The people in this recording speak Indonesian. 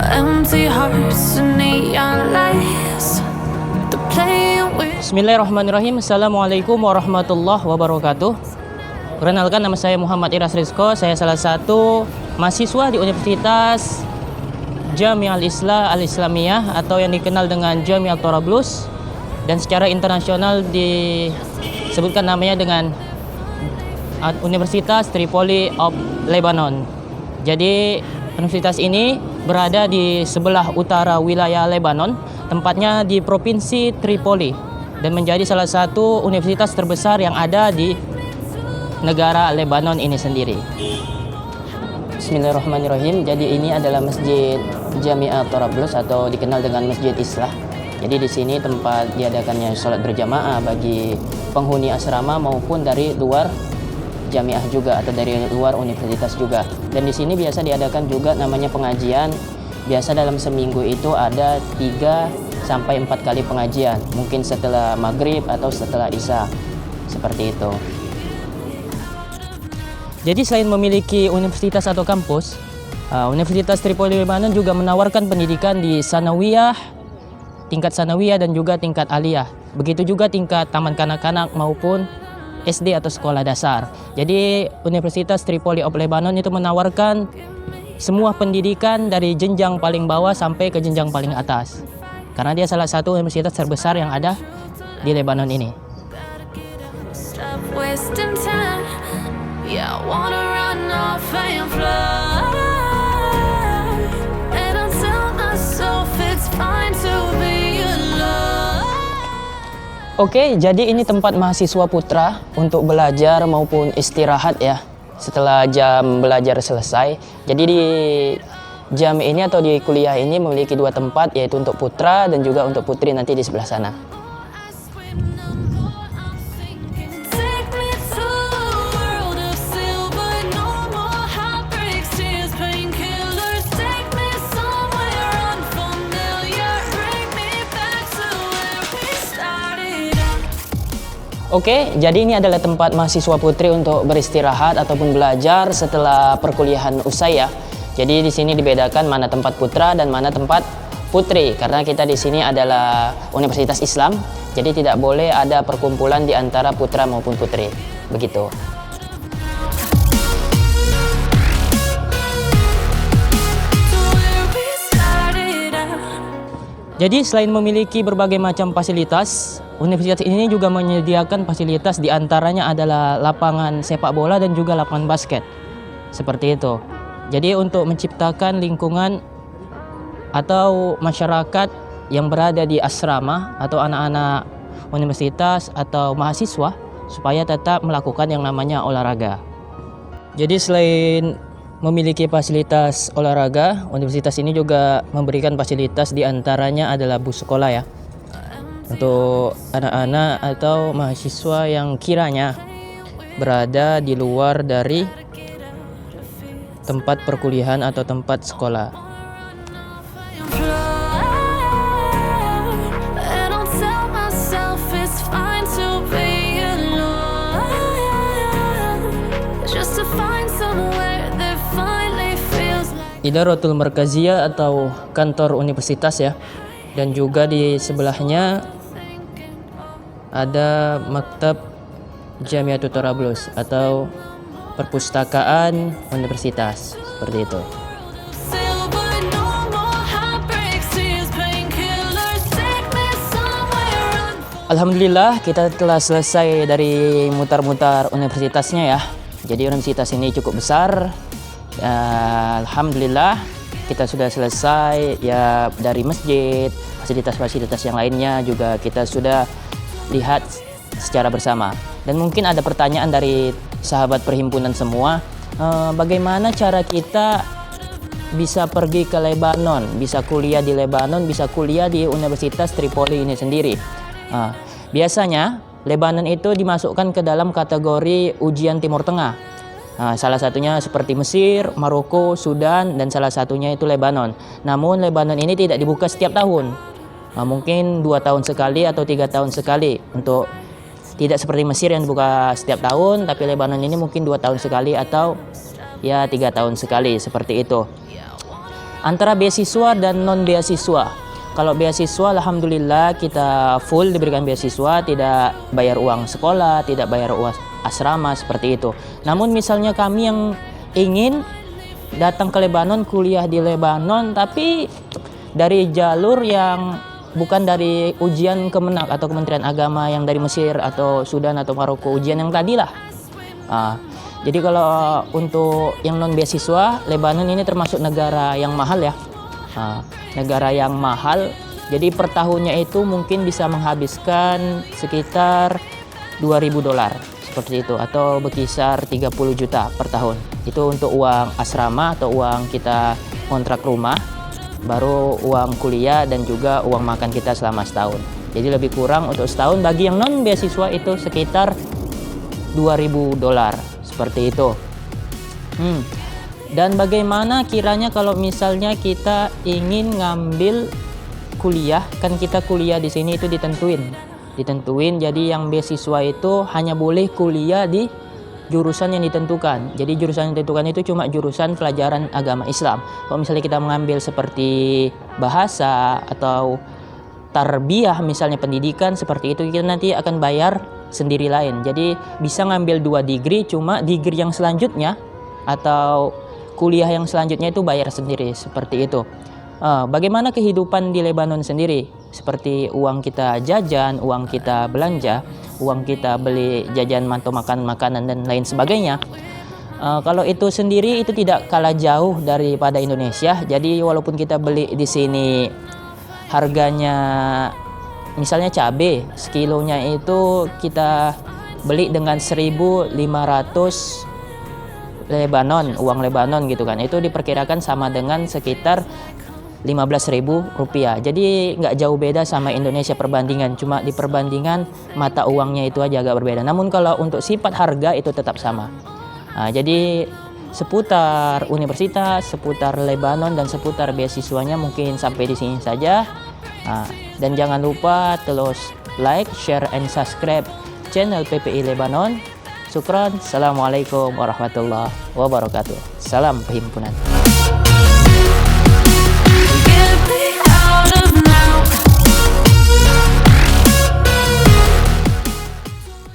empty hearts and neon lights. The playing with. Bismillahirrahmanirrahim. Assalamualaikum warahmatullahi wabarakatuh. Perkenalkan, nama saya Muhammad Iras Rizko. Saya salah satu mahasiswa di Universitas Jami'ah Al-Islamiyah atau yang dikenal dengan Jami'ah Torablus, dan secara internasional disebutkan namanya dengan Universitas Tripoli of Lebanon. Jadi universitas ini berada di sebelah utara wilayah Lebanon, tempatnya di Provinsi Tripoli, dan menjadi salah satu universitas terbesar yang ada di negara Lebanon ini sendiri. Bismillahirrahmanirrahim. Jadi ini adalah Masjid Jami'ah Torablus atau dikenal dengan Masjid Islah. Jadi di sini tempat diadakannya sholat berjamaah bagi penghuni asrama maupun dari luar jamiah juga atau dari luar universitas juga. Dan di sini biasa diadakan juga namanya pengajian. Biasa dalam seminggu itu ada 3 sampai 4 kali pengajian. Mungkin setelah maghrib atau setelah isya. Seperti itu. Jadi selain memiliki universitas atau kampus, Universitas Tripoli Lebanon juga menawarkan pendidikan di sanawiyah, tingkat sanawiyah dan juga tingkat aliyah. Begitu juga tingkat taman kanak-kanak maupun SD atau sekolah dasar. Jadi Universitas Tripoli of Lebanon itu menawarkan semua pendidikan dari jenjang paling bawah sampai ke jenjang paling atas. Karena dia salah satu universitas terbesar yang ada di Lebanon ini. Stop wasting time. Yeah, I wanna run off and fly. And I tell myself it's fine to be alone. Oke, jadi ini tempat mahasiswa putra untuk belajar maupun istirahat ya, setelah jam belajar selesai. Jadi di jam ini atau di kuliah ini memiliki 2 tempat, yaitu untuk putra dan juga untuk putri nanti di sebelah sana. Take me to a world of silver, no more heartbreaks, tears, painkillers. Take me somewhere unfamiliar, bring me back to where we started out. Oke, jadi ini adalah tempat mahasiswa putri untuk beristirahat ataupun belajar setelah perkuliahan usai ya. Jadi di sini dibedakan mana tempat putra dan mana tempat putri, karena kita di sini adalah Universitas Islam. Jadi tidak boleh ada perkumpulan di antara putra maupun putri. Begitu. To where we started out. Jadi selain memiliki berbagai macam fasilitas, universitas ini juga menyediakan fasilitas, di antaranya adalah lapangan sepak bola dan juga lapangan basket. Seperti itu. Jadi untuk menciptakan lingkungan atau masyarakat yang berada di asrama atau anak-anak universitas atau mahasiswa supaya tetap melakukan yang namanya olahraga. Jadi selain memiliki fasilitas olahraga, universitas ini juga memberikan fasilitas, di antaranya adalah bus sekolah ya. Untuk anak-anak atau mahasiswa yang kiranya berada di luar dari tempat perkuliahan atau tempat sekolah. And I'll tell myself it's fine to be alone, just to find somewhere that finally feels like. Idaratul Markaziyah atau kantor universitas ya. Dan juga di sebelahnya ada Maktab Jami'ah Torablus atau perpustakaan universitas, seperti itu. Silver, no more heartbreaks, tears, painkillers. Take me somewhere Alhamdulillah kita telah selesai dari mutar-mutar universitasnya ya. Jadi universitas ini cukup besar. Alhamdulillah kita sudah selesai ya, dari masjid, fasilitas-fasilitas yang lainnya juga kita sudah lihat secara bersama. Dan mungkin ada pertanyaan dari sahabat perhimpunan semua, bagaimana cara kita bisa pergi ke Lebanon, bisa kuliah di Lebanon, bisa kuliah di Universitas Tripoli ini sendiri. Biasanya Lebanon itu dimasukkan ke dalam kategori ujian Timur Tengah. Salah satunya seperti Mesir, Maroko, Sudan, dan salah satunya itu Lebanon. Namun Lebanon ini tidak dibuka setiap tahun. Mungkin 2 tahun sekali atau 3 tahun sekali. Untuk tidak seperti Mesir yang dibuka setiap tahun, tapi Lebanon ini mungkin 2 tahun sekali atau ya 3 tahun sekali, seperti itu. Antara beasiswa dan non beasiswa. Kalau beasiswa, alhamdulillah kita full diberikan beasiswa, tidak bayar uang sekolah, tidak bayar uang asrama seperti itu. Namun misalnya kami yang ingin datang ke Lebanon, kuliah di Lebanon, tapi dari jalur yang bukan dari ujian Kemenak atau Kementerian Agama yang dari Mesir atau Sudan atau Maroko, ujian yang tadi lah. Jadi kalau untuk yang non beasiswa, Lebanon ini termasuk negara yang mahal ya. Negara yang mahal. Jadi per tahunnya itu mungkin bisa menghabiskan sekitar $2.000 seperti itu, atau berkisar 30 juta per tahun. Itu untuk uang asrama atau uang kita kontrak rumah, baru uang kuliah dan juga uang makan kita selama setahun. Jadi lebih kurang untuk setahun bagi yang non beasiswa itu sekitar $2.000 seperti itu. Dan bagaimana kiranya kalau misalnya kita ingin ngambil kuliah, kan kita kuliah di sini itu ditentuin. Jadi yang beasiswa itu hanya boleh kuliah di jurusan yang ditentukan. Jadi jurusan yang ditentukan itu cuma jurusan pelajaran agama Islam. Kalau misalnya kita mengambil seperti bahasa atau tarbiyah, misalnya pendidikan seperti itu, kita nanti akan bayar sendiri lain. Jadi bisa ngambil 2 degree, cuma degree yang selanjutnya atau kuliah yang selanjutnya itu bayar sendiri seperti itu. Bagaimana kehidupan di Lebanon sendiri? Seperti uang kita jajan, uang kita belanja, uang kita beli jajan atau makan makanan dan lain sebagainya. Kalau itu sendiri itu tidak kalah jauh daripada Indonesia. Jadi walaupun kita beli di sini harganya misalnya cabai sekilonya itu kita beli dengan 1.500 uang Lebanon gitu kan. Itu diperkirakan sama dengan sekitar Rp15.000. Jadi nggak jauh beda sama Indonesia perbandingan. Cuma di perbandingan mata uangnya itu aja agak berbeda. Namun kalau untuk sifat harga itu tetap sama. Jadi seputar universitas, seputar Lebanon dan seputar beasiswanya mungkin sampai di sini saja. Dan jangan lupa terus like, share, and subscribe channel PPI Lebanon. Syukran. Assalamualaikum warahmatullahi wabarakatuh. Salam perhimpunan.